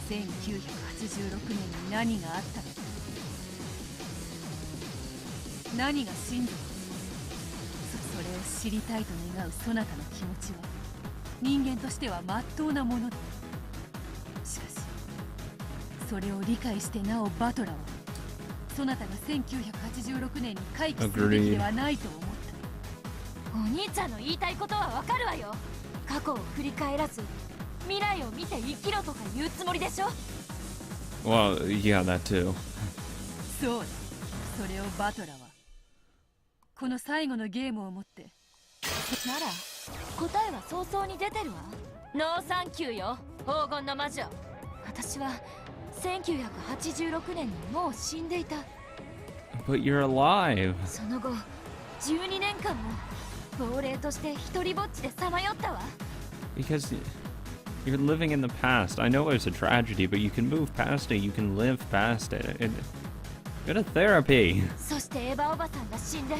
1986年に何があったのか、何が真実か、それを知りたいと願うそなたの気持ちは人間としては真っ当なものだ。しかしそれを理解してなおバトラーはそなたが1986年に回帰するべきではないと思った。お兄ちゃんの言いたいことはわかるわよ。過去を振り返らず未来を見て生きろとか言うつもりでしょ。 Well, yeah, that too. そうだ、それをバトラーはこの最後のゲームをもってなら答えは早々に出てるわ。ノーサンキューよ黄金の魔女。私は1986年にもう死んでいた。 But you're alive. その後12年間も亡霊として一人ぼっちでさまよったわ。 Because you're living in the past. I know it's a tragedy, but you can move past it. You can live past it. Go to therapy. そしてエヴァおばさんが死んで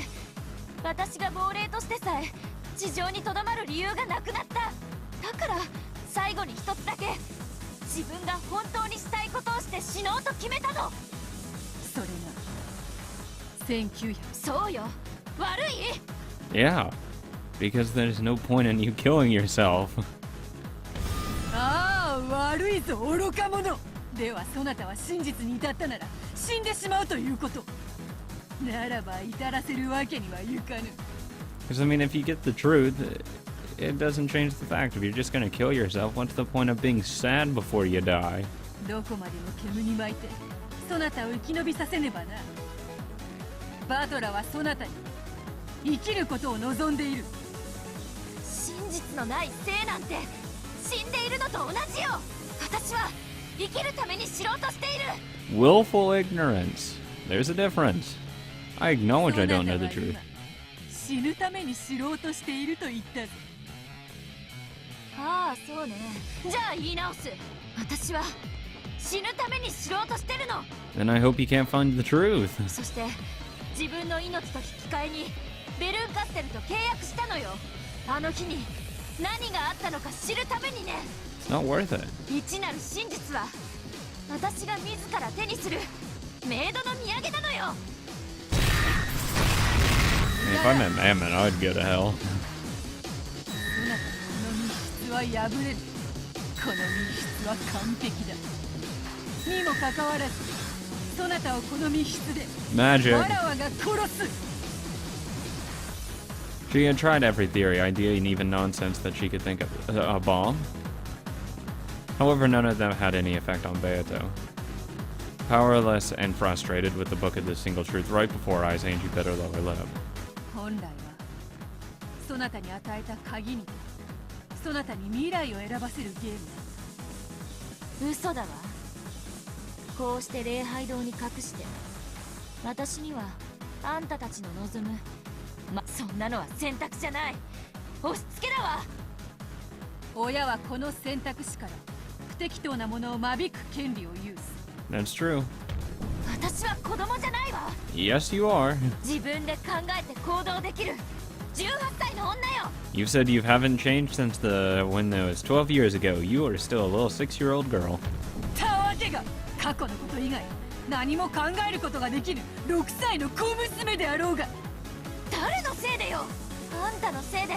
私が亡霊としてさえ地上にとどまる理由がなくなった。だから最後に一つだけ自分が本当にしたいことをして死のうと決めたの。それが1900。そうよ、悪い。 Yeah, because there's no point in you killing yourself. ああ、悪いぞ愚か者。ではそなたは真実に至ったなら死んでしまうということ。ならば至らせるわけにはいかぬ。 Because I mean, if you get the truth, it doesn't change the fact. If you're just gonna kill yourself, what's the point of being sad before you die? どこまでも煙に巻いてそなたを生き延びさせねばな。バトラはそなたに生きることを望んでいる。真実のない生なんて死んでいるのと同じよ。私は生きるために知ろうとしている。 Willful ignorance. There's a difference. I acknowledge I don't know the truth. 死ぬために知ろうとしていると言ったぞ。ああ、そうね。じゃあ言い直す。私は死ぬために知ろうとしてるの。 Then I hope you can't find the truth. そして自分の命と引き換えにベルーンカステルと契約したのよ。あの日に何があったのか知るためにね。 It's not worth it. 未知なる真実は私が自ら手にするメイドの土産なのよ。 If I met Mammon, I'd go to hell. そなたのこの密室は破れる。この密室は完璧だ。にもかかわらずそなたをこの密室で Magic. わらわが殺す。 She had tried every theory, idea, and even nonsense that she could think of. A bomb? However, none of them had any effect on Beato. Powerless and frustrated with the book of the single truth right before her eyes, Angie bit her lower lip. 本来はそなたに与えた鍵にそなたに未来を選ばせるゲームだ。嘘だわ。こうして礼拝堂に隠して私にはあんたたちの望むそんなのは選択じゃない。押し付けだわ。親はこの選択肢から不適当なものを間引く権利を有す。 That's true. 私は子供じゃないわ。 Yes, you are. 自分で考えて行動できる18歳の女よ。 You said you haven't changed since when it was 12 years ago. You are still a little 6-year-old girl. たわけが過去のこと以外何も考えることができぬ6歳の小娘であろうが。誰のせいでよ。あんたのせいで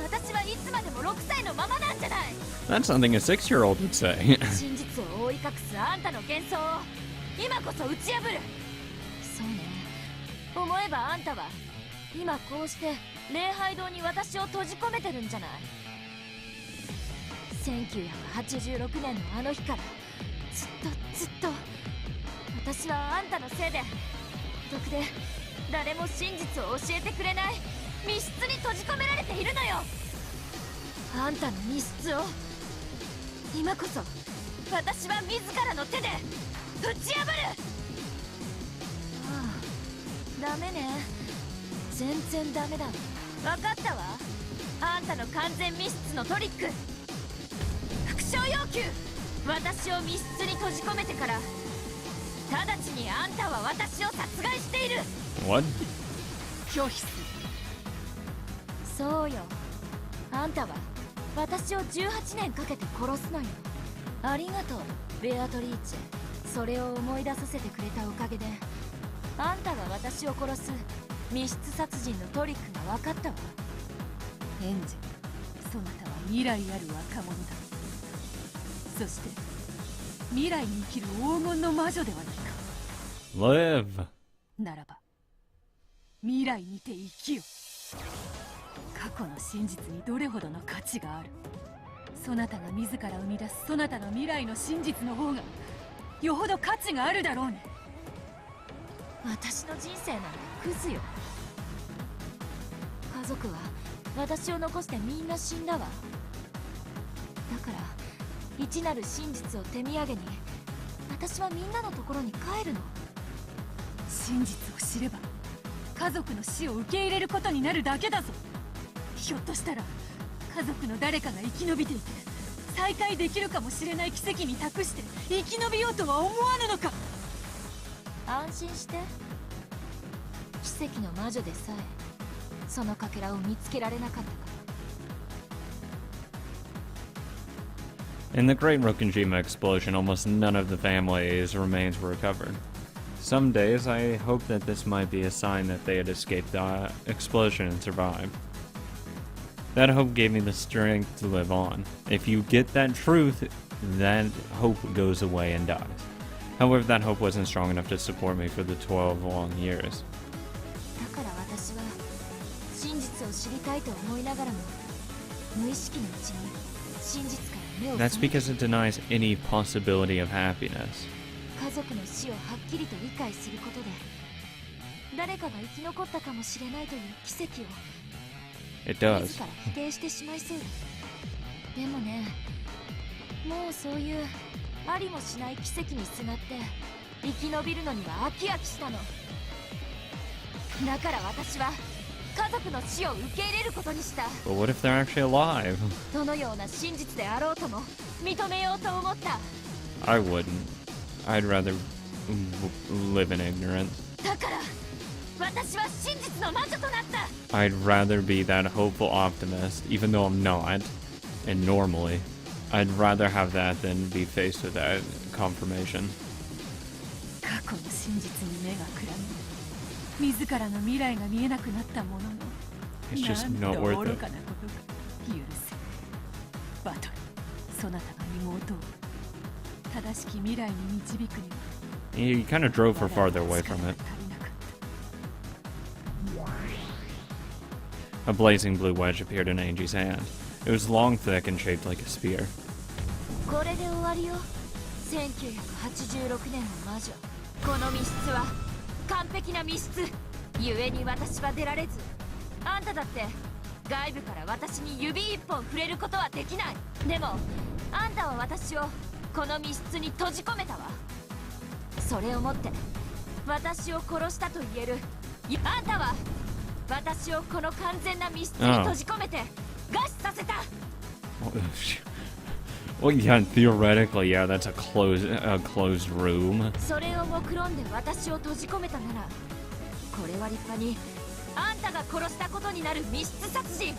私はいつまでも6歳のままなんじゃない。 That's something a 6-year-old would say. 真実を覆い隠すあんたの幻想を今こそ打ち破る。そうね、思えばあんたは今こうして礼拝堂に私を閉じ込めてるんじゃない。1986年のあの日からずっと私はあんたのせいで孤独で誰も真実を教えてくれない密室に閉じ込められているのよ。あんたの密室を今こそ私は自らの手で打ち破る。ああ、ダメね。全然ダメだ。分かったわ。あんたの完全密室のトリック。復讐要求。私を密室に閉じ込めてから直ちにあんたは私を殺害している。 What? 拒否する。そうよ。あんたは私を18年かけて殺すのよ。ありがとうベアトリーチェ。それを思い出させてくれたおかげであんたが私を殺す密室殺人のトリックが分かったわ。エンジェル、そなたは未来ある若者だ。そして未来に生きる黄金の魔女ではないか。 Live. ならば未来にて生きよ。過去の真実にどれほどの価値がある。そなたが自ら生み出すそなたの未来の真実の方がよほど価値があるだろうに。私の人生なんてクズよ。家族は私を残してみんな死んだわ。だから一なる真実を手土産に私はみんなのところに帰るの。真実を知れば家族の死を受け入れることになるだけだぞ。ひょっとしたら家族の誰かが生き延びていて再会できるかもしれない奇跡に託して生き延びようとは思わぬのか。安心して。奇跡の魔女でさえそのかけらを見つけられなかったから。 In the Great Rokunjima explosion, almost none of the family's remains were recovered. Some days I hoped that this might be a sign that they had escaped the explosion and survived. That hope gave me the strength to live on. If you get that truth, that hope goes away and dies. However, that hope wasn't strong enough to support me for the 12 long years. だから私は真実を知りたいと思いながらも無意識のうちに真実から目を That's because it denies any possibility of happiness. 家族の死をはっきりと理解することで誰かが生き残ったかもしれないという奇跡を It does. 自ら否定してしまいそうだ。でもね、もうそういうありもしない奇跡にすがって生き延びるのには飽き飽きしたの。だから私は家族の死を受け入れることにした。 But what if they're actually alive? どのような真実であろうとも認めようと思った。 I wouldn't. I'd rather live in ignorance. だから私は真実の魔女となった。 I'd rather be that hopeful optimist, even though I'm not. And normally, I'd rather have that than be faced with that confirmation. 過去の真実に目がくらみ自らの未来が見えなくなったものの It's just なん not と worth 愚 it. かなことが許せ。バトル、そなたが妹を正しき未来に導くには You kind of drove her farther away from it. A blazing blue wedge appeared in Angie's hand. It was long, thick, and shaped like a spear. これで終わりよ。1986年の魔女。この密室は完璧な密室。故に私は出られず、あんただって外部から私に指一本触れることはできない。でもあんたは私をこの密室に閉じ込めたわ。それをもって私を殺したと言える。あんたは私をこの完全な密室に閉じ込めて餓死させた。 Well, yeah, theoretically, yeah, that's a closed room. それを目論んで私を閉じ込めたなら、これは立派にあんたが殺したことになる密室殺人。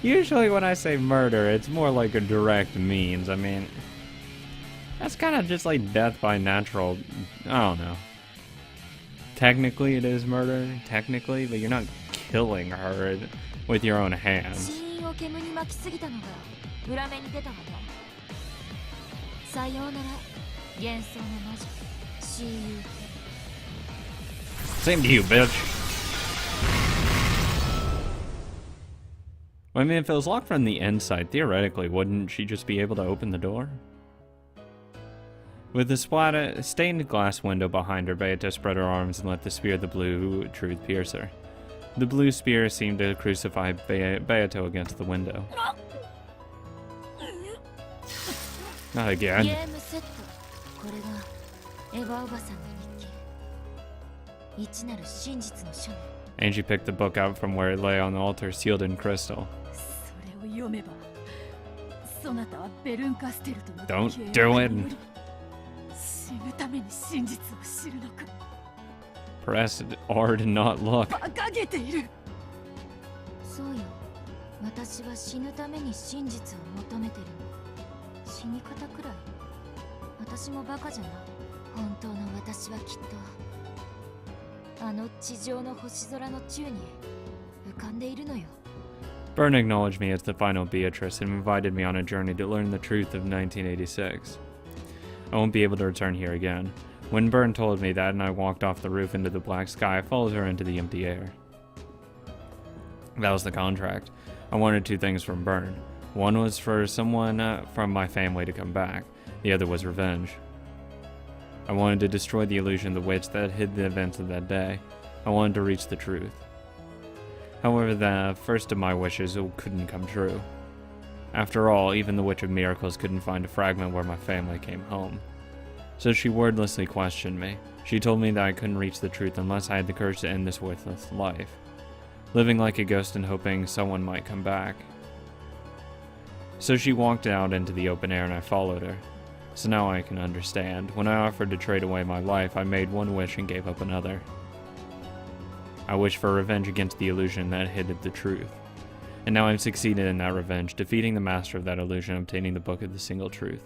Usually when I say murder, it's more like a direct means. I mean, that's kind of just like death by natural. I don't know. Technically, it is murder, technically, but you're not killing her with your own hands. 死因を煙に巻きすぎたのが裏目に出たわね。さようなら、幻想の魔女。See you. Same to you, bitch. I mean, if it was locked from the inside, theoretically, wouldn't she just be able to open the door? With the stained glass window behind her, Beata spread her arms and let the spear of the blue truth pierce her. The blue spear seemed to crucify Beato against the window. Not ゲ again. ームセット。これがエヴァおばさんの日記。一なる真実の書ね。 Angie picked the book out from where it lay on the altar, sealed in crystal. それを読めばそなたはベルンカステルとの Don't 契 do 約に it. より死ぬために真実を知るのか。 Press R to not look. 馬鹿げている。そうよ。私は死ぬために真実を求めてるの。死に方くらい私もバカじゃない。本当の私はきっとあの地上の星空の宙に浮かんでいるのよ。Byrne acknowledged me as the final Beatrice and invited me on a journey to learn the truth of 1986. I won't be able to return here again. When Byrne told me that and I walked off the roof into the black sky, I followed her into the empty air. That was the contract. I wanted two things from Byrne. One was for someone from my family to come back. The other was revenge. I wanted to destroy the illusion of the witch that hid the events of that day. I wanted to reach the truth. However, the first of my wishes couldn't come true. After all, even the Witch of Miracles couldn't find a fragment where my family came home. So she wordlessly questioned me. She told me that I couldn't reach the truth unless I had the courage to end this worthless life, living like a ghost and hoping someone might come back. So she walked out into the open air and I followed her. So now I can understand. When I offered to trade away my life, I made one wish and gave up another. I wished for revenge against the illusion that hid the truth. And now I've succeeded in that revenge, defeating the master of that illusion, obtaining the book of the single truth.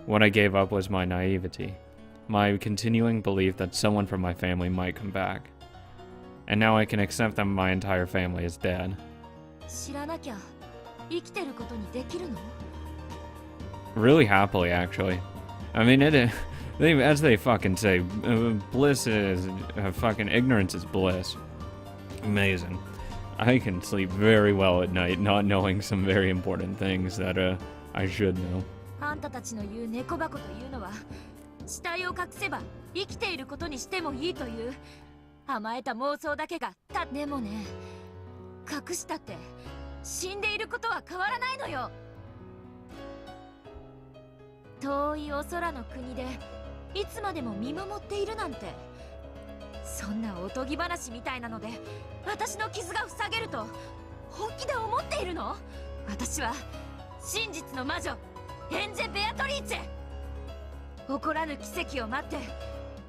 What I gave up was my naivety, my continuing belief that someone from my family might come back. And now I can accept that my entire family is dead. 知らなきゃ生きてることにできるの? Really happily, actually. I mean, as they fucking say, bliss is, fucking ignorance is bliss. Amazing. I can sleep very well at night not knowing some very important things that, I should know. あんたたちの言う猫箱というのは、死体を隠せば生きていることにしてもいいという甘えた妄想だけがでもね、隠したって死んでいることは変わらないのよ。遠いお空の国でいつまでも見守っているなんて、そんなおとぎ話みたいなので私の傷が塞げると本気で思っているの？私は真実の魔女エンジェ・ベアトリーチェ。起こらぬ奇跡を待って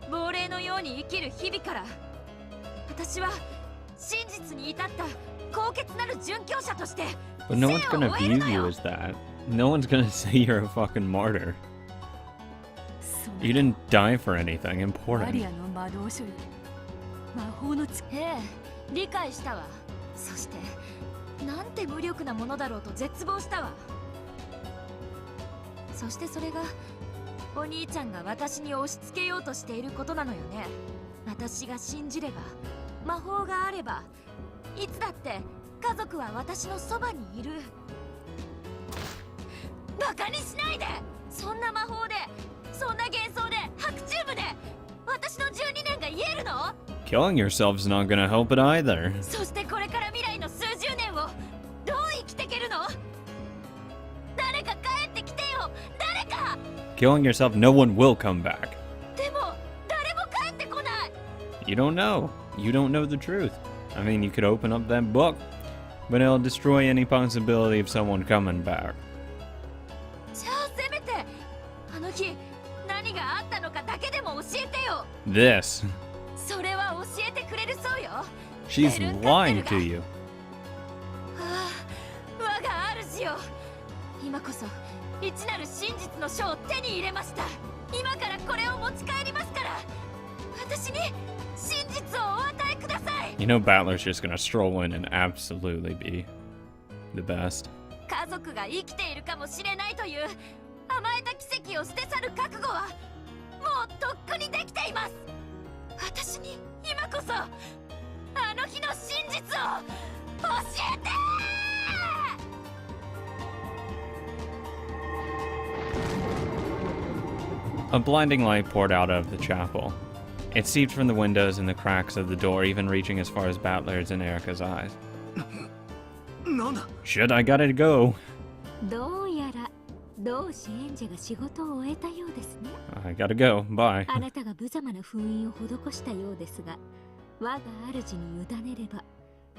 亡霊のように生きる日々から、私は真実に至った高潔なる殉教者として But no one's gonna view you as that. No one's gonna say you're a fucking martyr. You didn't die for anything important. ええ、理解したわ。そしてなんて無力なものだろうと絶望したわ。そしてそれがお兄ちゃんが私に押し付けようとしていることなのよね。私が信じれば、魔法があれば、いつだって家族は私のそばにいる。バカにしないで。そんな魔法で、そんな幻想で、白チューブで私の12年が言えるの？ Killing yourself's not gonna help it either. そしてこれから未来の数十年をどう生きていけるの？誰か帰ってきてよ。誰か。 Killing yourself, no one will come back. でも誰も帰ってこない。 You don't know. You don't know the truth. I mean, you could open up that book, but it'll destroy any possibility of someone coming back. じゃあせめてあの日何があったのかだけでも教えてよ。 This. それは教えてくれるそうよ。 She's lying to you. ああ、我が主よ。今こそ一なる真実の書を手に入れました。今からこれを持ち帰りますから、私に真実をお与えください。 You know Battler's just gonna stroll in and absolutely be the best. 家族が生きているかもしれないという甘えた奇跡を捨て去る覚悟はもうとっくにできています。私に今こそあの日の真実を教えて。 A blinding light poured out of the chapel. It seeped from the windows and the cracks of the door, even reaching as far as Battler's and Erica's eyes. Shit, I gotta go. どうやら同志エンジェが仕事を終えたようですね。 I gotta go. Bye. あなたが無様な封印を施したようですが、我が主に委ねれば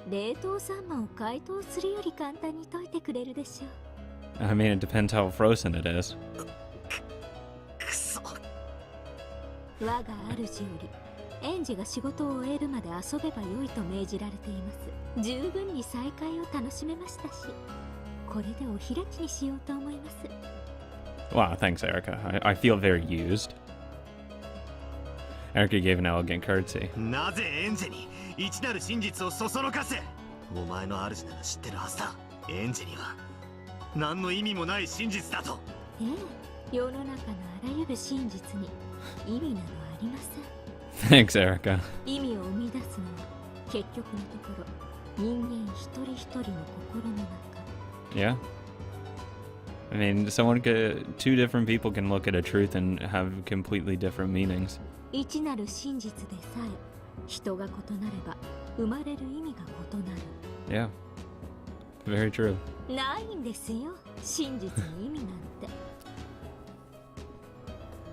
冷凍サンマを解凍するより簡単に解いてくれるでしょう。 I mean, it depends how frozen it is. 我が主より園児が仕事を終えるまで遊べばよいと命じられています。十分に再会を楽しめましたし、これでお開きにしようと思います。 Wow, thanks, Erica. I feel very used. Erica gave an elegant curtsy. なぜエンジェに一なる真実をそそのかす。お前の主なら知ってるはずだ。エンジェには何の意味もない真実だと。ええ、世の中のあらゆる真実に意味などありません。 Thanks, Erica. 意味を生み出すのは結局のところ人間一人一人の心の中。 Yeah. I mean, two different people can look at a truth and have completely different meanings. 一なる真実でさえ人が異なれば生まれる意味が異なる。 Yeah. Very true. ないんですよ、真実に意味なんて。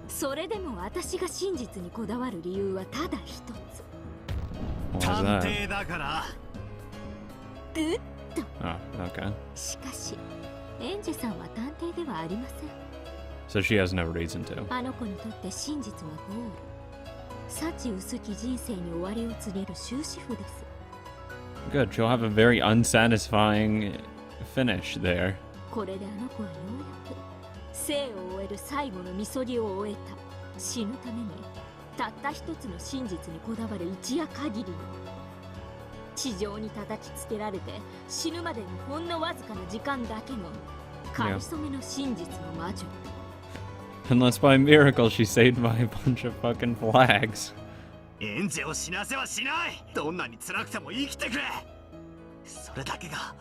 それでも私が真実にこだわる理由はただ一つ。 What was 探 that? 偵だから。ぐっと。 Oh, okay. しかしエンジェさんは探偵ではありません。 So she has no reason to. あの子にとって真実はゴール。幸薄き人生に終わりを告げる終止符です。 Good. She'll have a very unsatisfying finish there. これであの子はようやく生を終える最後のみそぎを終えた。死ぬためにたった一つの真実にこだわる一夜限りの地上に叩きつけられて死ぬまでのほんのわずかな時間だけのかりそめの真実の魔女。 Unless by miracle she saved by a bunch of fucking flags. エンジェを死なせはしない。どんなに辛くても生きてくれ。それだけが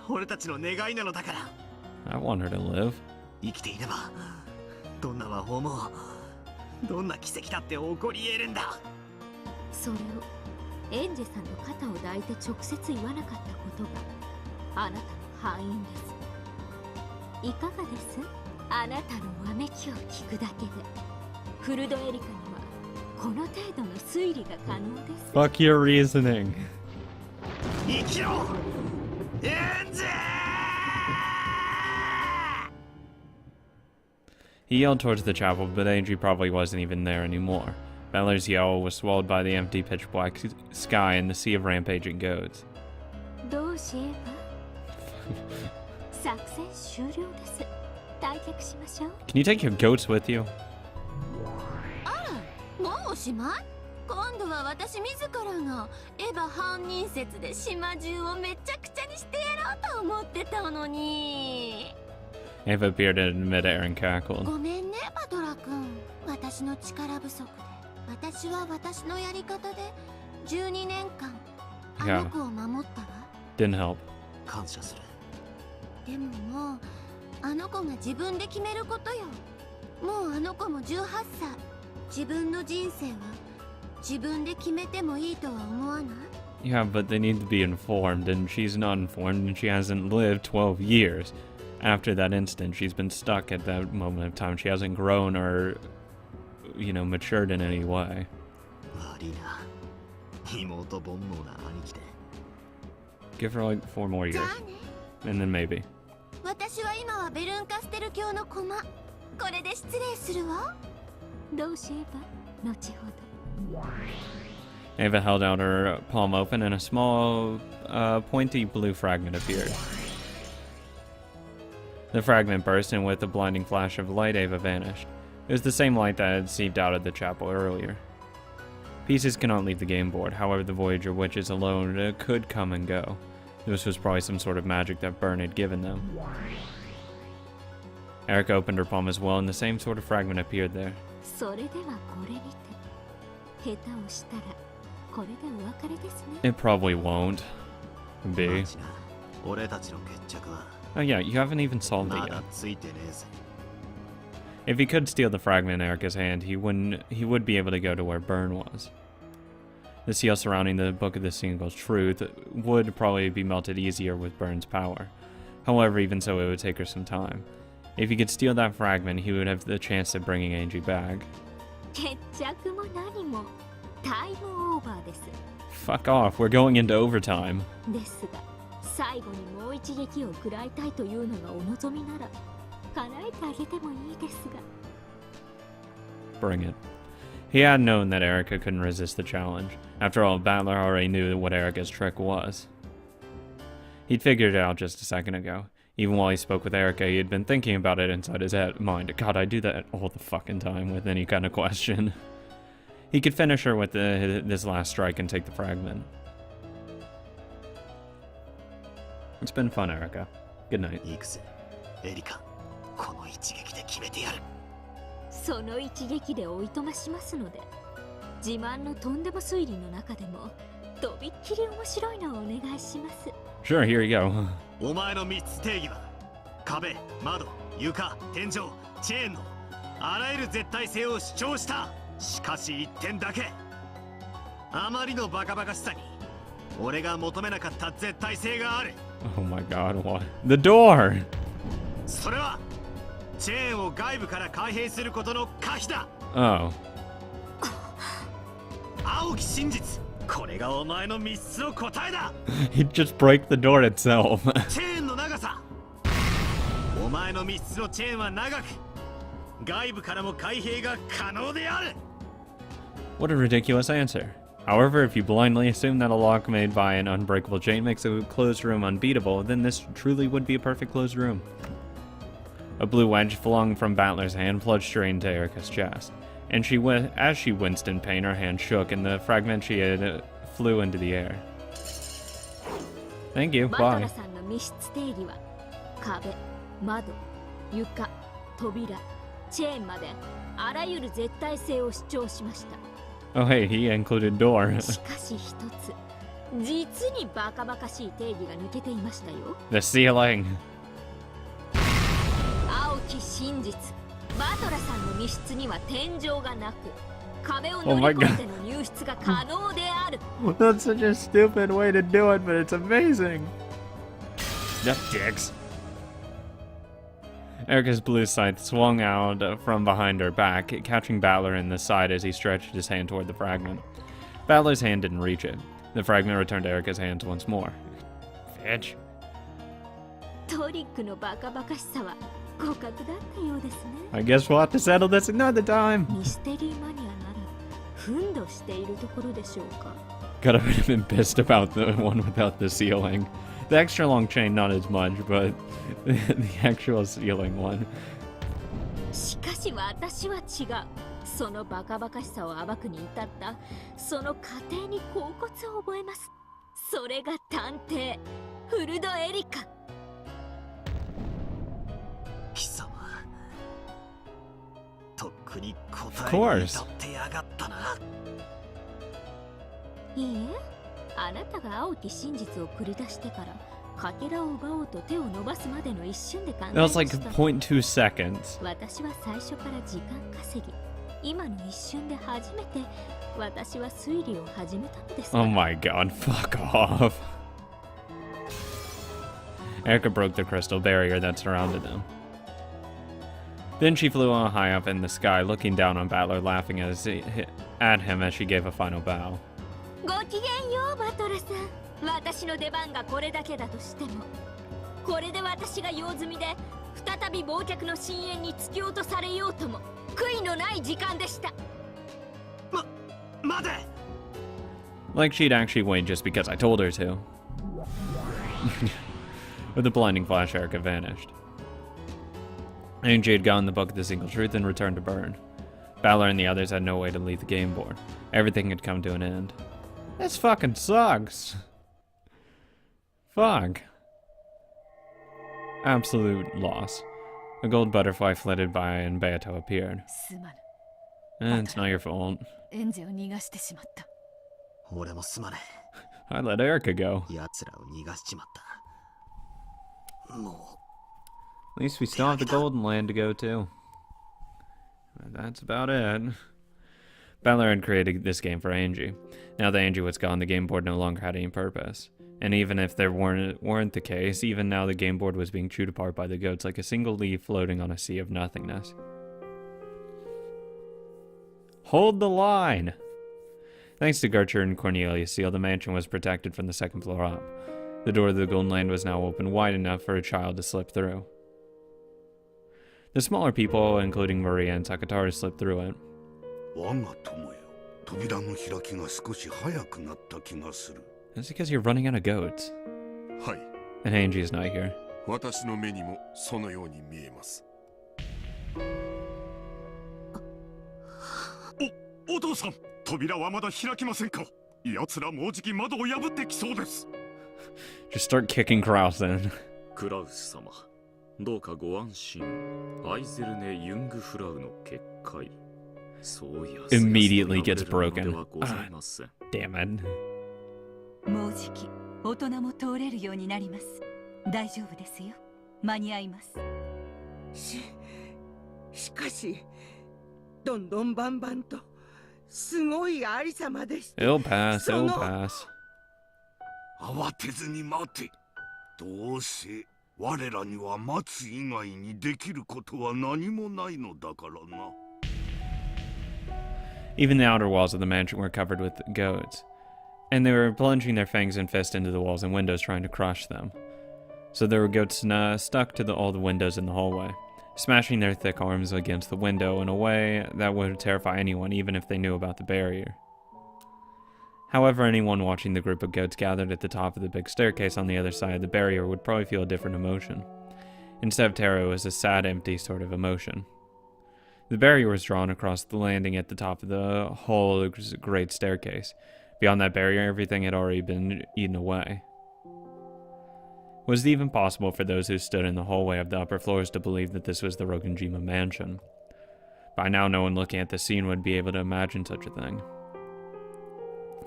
俺たちの願いなのだから。 I want her to live. 生きていればどんな魔法もどんな奇跡だって起こり得るんだ。それをエンジェさんの肩を抱いて直接言わなかったことがあなたの敗因です。いかがです？あなたのわめきを聞くだけでフルドエリカにはこの程度の推理が可能です。 Fuck your reasoning. 生きろエンジェ！ He yelled towards the chapel, but Angie probably wasn't even there anymore. Balor's yell was swallowed by the empty pitch black sky and the sea of rampaging goats. どうしえば作戦終了です。退却しましょう。 Can you take your goats with you? あら、もうおしまい？今度は私自らがエヴァ犯人説で島中をめちゃくちゃにしてやろうと思ってたのに。 Ava appeared in midair and cackled. ごめんね、バトラ君。私の力不足で。私は私のやり方で12年間あの子を守ったわ。 Didn't help. 感謝する。でももうあの子が自分で決めることよ。もうあの子も18歳。自分の人生は自分で決めてもいいとは思わない？ Yeah, but they need to be informed, and she's not informed, and she hasn't lived 12 years. After that instant, she's been stuck at that moment of time. She hasn't grown or, matured in any way. 悪いな。妹煩悩な兄貴で。 Give her like 4 more years. じゃあね。 And then maybe. 私は今はベルンカステル教の駒。これで失礼するわ。どうしえば後ほど。 Ava held out her palm open, and a small, pointy blue fragment appeared. The fragment burst, and with a blinding flash of light, Ava vanished. It was the same light that had seeped out of the chapel earlier. Pieces cannot leave the game board, however the Voyager witches alone could come and go. This was probably some sort of magic that Byrne had given them. Erica opened her palm as well, and the same sort of fragment appeared there. それではこれにて下手をしたらこれでお別れですね。 It probably won't be. マジな。俺たちの決着は Oh yeah, you haven't even solved ま it だ yet. ついてねえぜ。 If he could steal the fragment in Erica's hand, he would be able to go to where Byrne was. The seal surrounding the Book of the Single Truth would probably be melted easier with Byrne's power. However, even so, it would take her some time. If he could steal that fragment, he would have the chance of bringing Angie back. 決着も何もタイムオーバーです。 Fuck off, we're going into overtime. ですが最後にもう一撃を食らいたいというのがお望みなら叶えてあげてもいいですが。 Bring it. He had known that Erica couldn't resist the challenge. After all, Battler already knew what Erica's trick was. He'd figured it out just a second ago. Even while he spoke with Erica, he had been thinking about it inside his mind. God, I do that all the fucking time with any kind of question. He could finish her with this last strike and take the fragment. It's been fun, Erica. Good night. 行くぜエリカこの一撃で決めてやるその一撃でおいとましますので、自慢のとんでも推理の中でもとびっきり面白いのをお願いします。 Sure, here you go. お前の3つ定義は壁、窓、床、天井、チェーンのあらゆる絶対性を主張した。しかし一点だけあまりのバカバカしさに俺が求めなかった絶対性がある。 Oh my god, what? The door! それはチェーンを外部から開閉することの可否だ。 Oh. 青き真実これがお前の3つの答えだ。 He'd just break the door itself. チェーンの長さお前の3つのチェーンは長く外部からも開閉が可能である。 What a ridiculous answer. However, if you blindly assume that a lock made by an unbreakable chain makes a closed room unbeatable, then this truly would be a perfect closed room. A blue wedge flung from Battler's hand plunged straight into Erica's chest, and as she winced in pain, her hand shook, and the fragment she had flew into the air. Thank you. バト Bye. ラさんの密室定義は壁、窓、床、扉、チェーンまであらゆる絶対性を主張しました。 Oh, hey, he included door. しかし一つ、実にバカバカしい定義が抜けていましたよ。 The ceiling. 青き真実、バトラさんの密室には天井がなく、壁を乗 Oh my り越えての入室が可能である。 That's such a stupid way to do it, but it's amazing. The dicks. Erica's blue scythe swung out from behind her back, catching Battler in the side as he stretched his hand toward the fragment. Battler's hand didn't reach it. The fragment returned to Erica's hands once more. Bitch. トリックのバカバカしさは互角だったようですね。 I guess we'll have to settle this another time. ミステリーマニアなら憤怒しているところでしょうか。 Gotta have been pissed about the one without the ceiling. The extra long chain, not as much, but the actual ceiling one. しかし私は違う。そのバカバカしさを暴くに至ったその過程に恍惚を覚えます。それが探偵フルドエリカ。貴様とっくに Of 答え course. に至ってやがったな。いいえ、あなたが青き真実を繰り出してからかけらを奪おうと手を伸ばすまでの一瞬で考え That ま was し like た。 0.2 seconds. 私は最初から時間稼ぎ、今の一瞬で初めて私は推理を始めたのですから。 Oh my god, fuck off. Erica broke the crystal barrier that surrounded them. Then she flew on high up in the sky, looking down on Battler, laughing at him as she gave a final bow. ごきげんようバトルさん。私の出番がこれだけだとしても、これで私が用済みで再び忘却の深淵に突き落とされようとも悔いのない時間でした。待て Like she'd actually wait just because I told her to. With a blinding flash, Erica vanished. Angie had gotten the book of the single truth and returned to burn. Battler and the others had no way to leave the game board. Everything had come to an end. This fucking sucks. Fuck. Absolute loss. A gold butterfly flitted by and Beato appeared. すまぬ。 It's not your fault. エンジェを逃がしてしまった。俺もすまね I let Erica go. え奴らを逃がしちまった。も At least we still have the golden land to go to. That's about it. Battler had created this game for Angie. Now that Angie was gone, the game board no longer had any purpose. And even if there weren't the case, even now the game board was being chewed apart by the goats like a single leaf floating on a sea of nothingness. Hold the line! Thanks to Gertrude and Cornelius Seal, the mansion was protected from the second floor up. The door of the golden land was now open wide enough for a child to slip through. The smaller people, including Maria and Sakatari, slipped through it. 我が友よ、扉の開きが少し早くなった気がする。 That's because you're running out of goats. はい、 And Angie's not here. 私の目にもそのように見えます。お父さん、扉はまだ開きませんか。奴らもうじき窓を破ってきそうです。 Just start kicking Kraus then. クラウス様、どうかご安心。アイゼルネ・ユングフラウの結界。そうや Immediately gets broken. ございません。Damn it. もうじき大人も通れるようになります。大丈夫ですよ。間に合います。しかし、どんどんバンバンとすごいありさまでした。 It'll pass, it'll pass. 慌てずに待て。どうせ我らには待つ以外にできることは何もないのだからな。 Even the outer walls of the mansion were covered with goats, and they were plunging their fangs and fists into the walls and windows trying to crush them. So there were goats stuck to all the windows in the hallway, smashing their thick arms against the window in a way that would terrify anyone, even if they knew about the barrier. However, anyone watching the group of goats gathered at the top of the big staircase on the other side of the barrier would probably feel a different emotion. Instead of terror, it was a sad, empty sort of emotion. The barrier was drawn across the landing at the top of the whole great staircase. Beyond that barrier, everything had already been eaten away. Was it even possible for those who stood in the hallway of the upper floors to believe that this was the Rogenjima mansion? By now, no one looking at the scene would be able to imagine such a thing.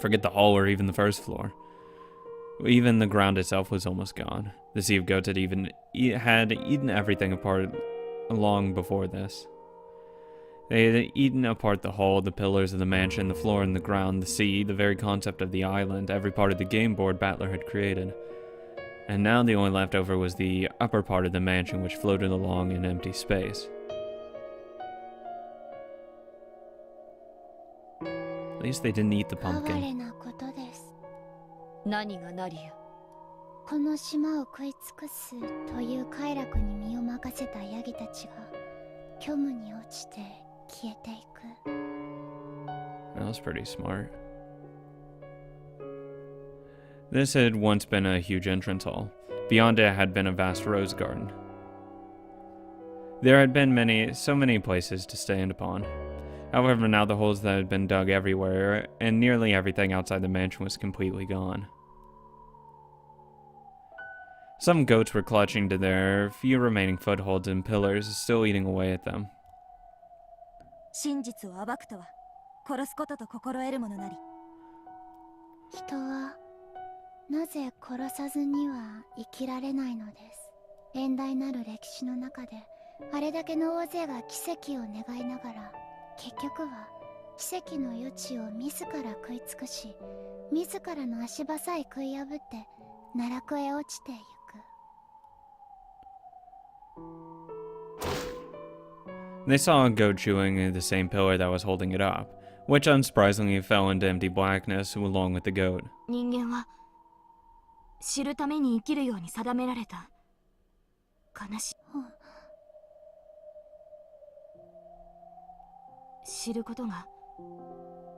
Forget the hall or even the first floor. Even the ground itself was almost gone. The sea of goats had eaten everything apart long before this. They had eaten apart the hall, the pillars of the mansion, the floor and the ground, the sea, the very concept of the island, every part of the game board Battler had created. And now the only left over was the upper part of the mansion, which floated along in empty space. At least they didn't eat the pumpkin. 何が何や。この島を食い尽くすという快楽に身を任せたヤギたちが虚無に落ちて消えていく。 That was pretty smart. This had once been a huge entrance hall. Beyond it had been a vast rose garden. There had been so many places to stand upon. However, now the holes that had been dug everywhere, and nearly everything outside the mansion was completely gone. Some goats were clutching to their few remaining footholds and pillars, still eating away at them. 真実を暴くとは殺すことと心得るものなり。人はなぜ殺さずには生きられないのです。遠大なる歴史の中であれだけの大勢が奇跡を願いながら、結局は奇跡の余地を自ら食い尽くし、自らの足場さえ食い破って奈落へ落ちていく。 They saw a goat chewing the same pillar that was holding it up, which unsurprisingly fell into empty blackness along with the goat. 人間は知るために生きるように定められた悲しい。知ることが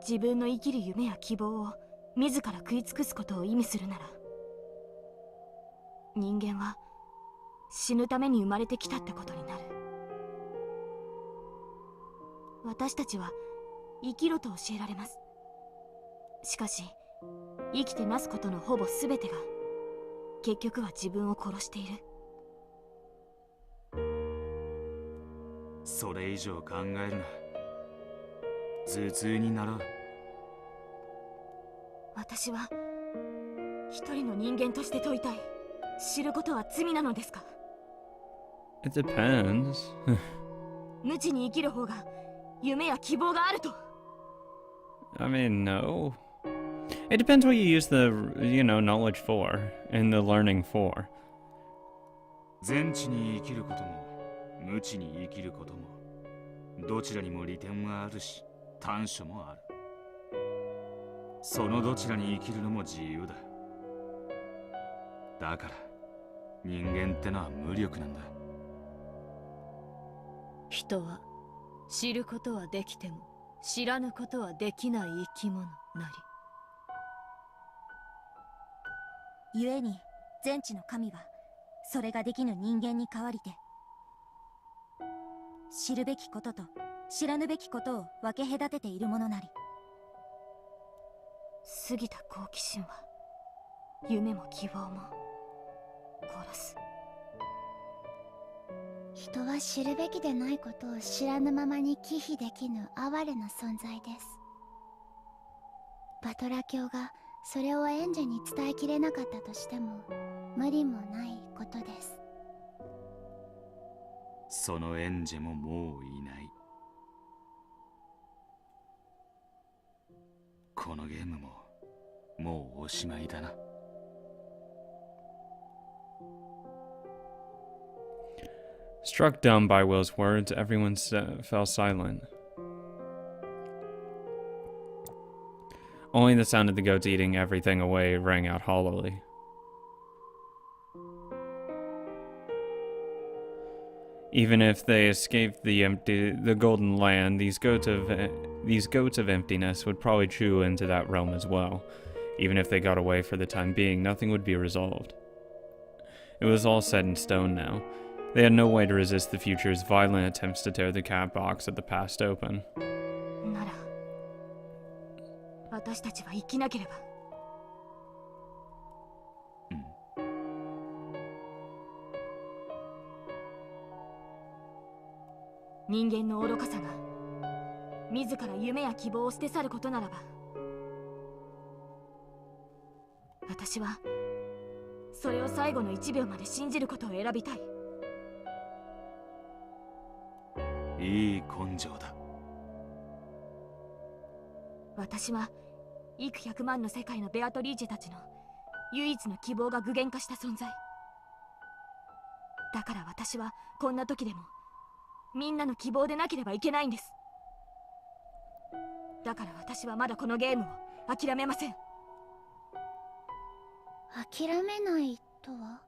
自分の生きる夢や希望を自ら食い尽くすことを意味するなら、人間は死ぬために生まれてきたってことになる。私たちは生きろと教えられます。しかし生きてなすことのほぼ全てが結局は自分を殺している。それ以上考えるな。頭痛にならん。私は一人の人間として問いたい。知ることは罪なのですか？ It depends. 無知に生きる方が夢や希望があると。 I mean, no. It depends what you use the, knowledge for and the learning for. 全知に生きることも無知に生きることもどちらにも利点はあるし短所もある。そのどちらに生きるのも自由だ。だから人間ってのは無力なんだ。人は知ることはできても知らぬことはできない生き物なり。故に全知の神はそれができぬ人間に代わりて、知るべきことと知らぬべきことを分け隔てているものなり。過ぎた好奇心は夢も希望も殺す。人は知るべきでないことを知らぬままに忌避できぬ哀れな存在です。バトラ教がそれを縁者に伝えきれなかったとしても無理もないことです。その縁者ももういない。このゲームももうおしまいだな。Struck dumb by Will's words, everyone fell silent. Only the sound of the goats eating everything away rang out hollowly. Even if they escaped the golden land, these goats of emptiness would probably chew into that realm as well. Even if they got away for the time being, nothing would be resolved. It was all set in stone now. They had no way to resist the future's violent attempts to tear the cat box of the past open. なら、私たちは生きなければ。人間の愚かさが自ら夢や希望を捨て去ることならば、私はそれを最後の1秒まで信じることを選びたい。いい根性だ。私は幾百万の世界のベアトリーチェたちの唯一の希望が具現化した存在だから、私はこんな時でもみんなの希望でなければいけないんです。だから私はまだこのゲームを諦めません。諦めないとは？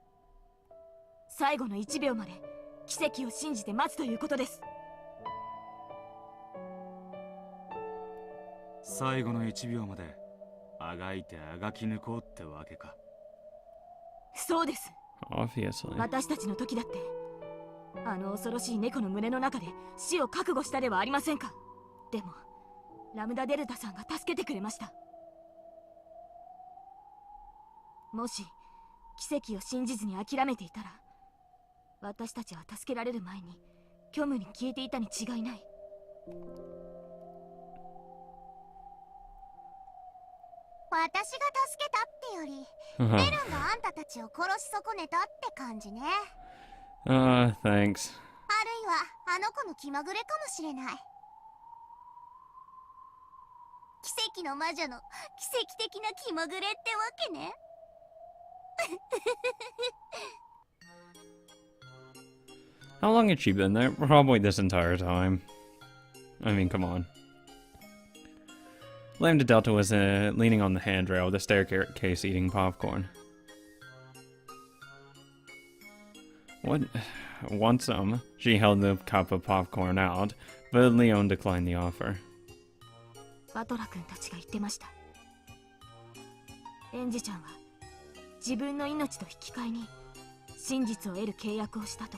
最後の1秒まで奇跡を信じて待つということです。最後の1秒まであがいてあがき抜こうってわけか。そうです。Obviously. 私たちの時だってあの恐ろしい猫の胸の中で死を覚悟したではありませんか。でもラムダデルタさんが助けてくれました。もし奇跡を信じずに諦めていたら、私たちは助けられる前に虚無に消えていたに違いない。私が助けたってよりベルンがあんたたちを殺し損ねたって感じね。Thanks. あるいはあの子の気まぐれかもしれない。奇跡の魔女の奇跡的な気まぐれってわけね。How long had she been there? Probably this entire time. I mean, come on. Lambda Delta was leaning on the handrail of the staircase eating popcorn. What? Want some? She held the cup of popcorn out, but Leon declined the offer. バトラ君たちが言ってました。エンジェちゃんは自分の命と引き換えに真実を得る契約をしたと。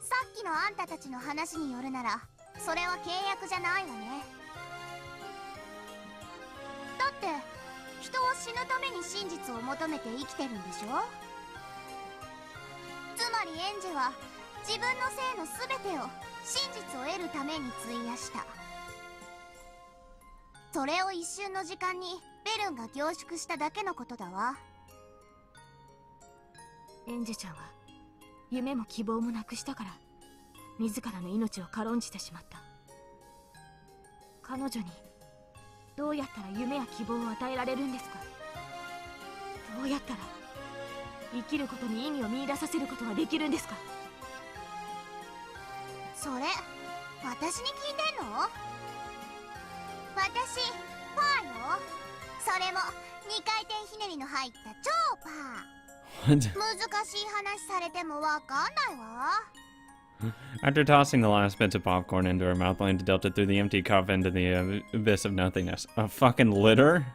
さっきのあんたたちの話によるなら、それは契約じゃないわね。だって人は死ぬために真実を求めて生きてるんでしょ。つまりエンジェは自分の性の全てを真実を得るために費やした。それを一瞬の時間にベルンが凝縮しただけのことだわ。エンジェちゃんは夢も希望もなくしたから自らの命を軽んじてしまった。彼女にどうやったら夢や希望を与えられるんですか。どうやったら生きることに意味を見出させることができるんですか。それ私に聞いてんの？私パーよ。それも2回転ひねりの入った超パー。難しい話されてもわかんないわ。After tossing the last bits of popcorn into her mouth, Lane dealt it through the empty cup into the abyss of nothingness. A fucking litter?